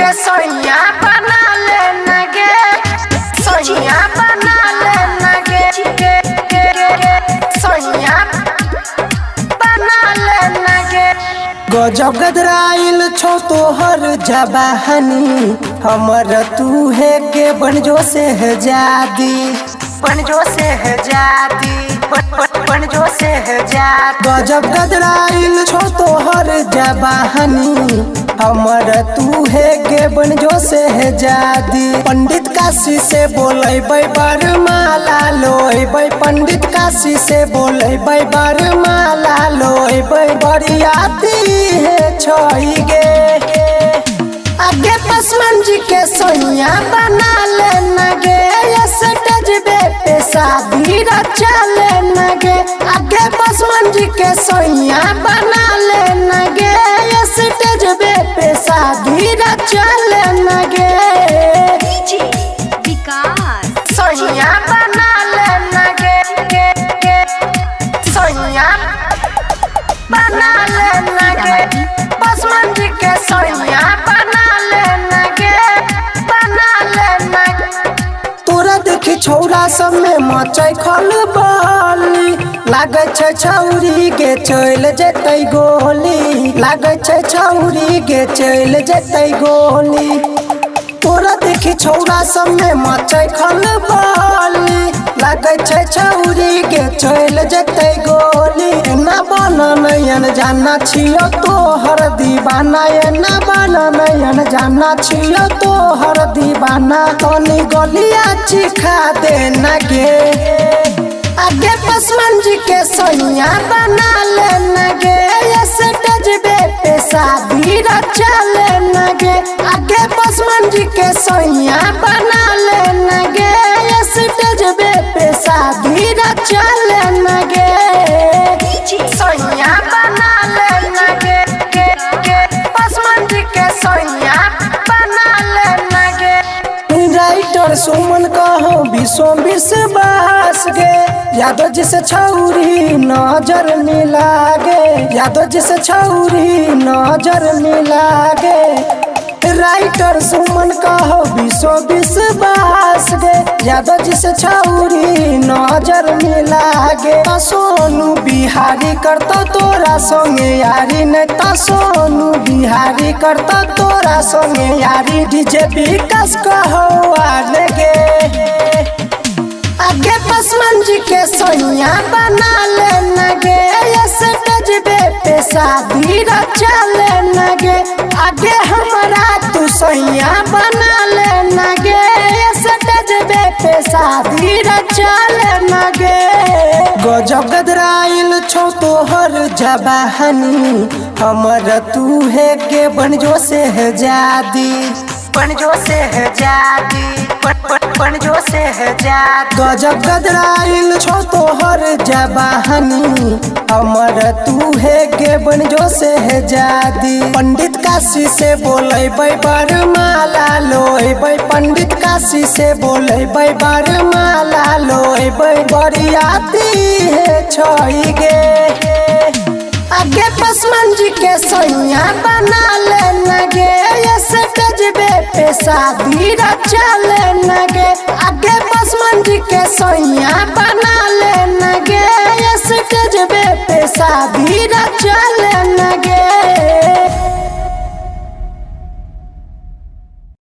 के सोइया बना लेना गे, सोइया बना लेना गे, सोइया बना लेना गे। गजब गदराइल छो तोहर जबाहनी, हमर तू है के बनजो से है जादी, बनजो से है जादी, बनजो से है जादी। गजब गदराइल छो तोहर जबाहनी, हमर तू है के बनजो से है जादी। पंडित काशी से बोले बर माला लोई, पंडित काशी से बोले बर माला लोई, बरियाती है छोई गे। आगे पसमन जी के सोइया बना लेना गे, सटजबे पे शादी रचा लेना गे। आगे पसमन जी के सोइया बना लेना गे, सटजबे पे शादी रचा लेना गे। सोइया बना लेना गे, सोइया बना लेना गे, पसमन जी के सोइया बना लेना गे, बना लेना गे। तोरा देखी छौरा सब में मचै खलबली, लागे छै छौरी के चल जेतै गोली, लागे छै छौरी के चल जेतै गोली। तोरा देखी छौरा सब में मचै खलबली, लागे छै छौरी के चल जेतै गोली। एना बना नयन जाना छियो तोहर दीवाना, एना बना नयन जाना छियो तोहर दीवाना। तनी गलिया चिखा देना गे, आगे पसमन जी के सोइया बना लेना गे, सटजबे पे शादी रचा लेना गे। आगे पसमन जी के सोइया बना लेना गे, सटजबे पे शादी रचा लेना गे। सोइया बना लेना गे, पसमन जी के सोइया बना लेना गे। राइटर सुमन कहो विश्व विश्वास गे, यादव जी से छौरी नजर मिला गे, यादव जी से छौरी नजर मिला गे। राइटर सुमन कहो विश्व विश्वास गे, यादव जी से छौरी नजर मिला गे। सोनू बिहारी करता तोरा संगे यारी, नहीं ता सोनू बिहारी करता तोरा संगे यारी। डीजे विकास कहो आने गे, आगे पसमन जी के सोइया बना लेना गे, सटजबे पे शादी रचा लेना गे। आगे हमारा तू सोइया बना लेना गे, सटजबे पे शादी रचा लेना गे। गजब गदराइल छो तोहर जबाहनी, हमर तू है के बनजो से है जादी, बनजो से है जादी, बनजो से है जादी। गजब गदराइल छो तोहर जबाहनी, हमर तू है के बनजो से है जादी। पंडित काशी से बोले बर माला लोई, पंडित काशी से बोले बर माला लोई, बरियाती है छोई गे। आगे पसमन जी के सोइया बना लेना गे, सटजबे पे शादी रचा लेना गे। आगे पसमन जी के सोइया बना लेना गे, सटजबे पे शादी रचा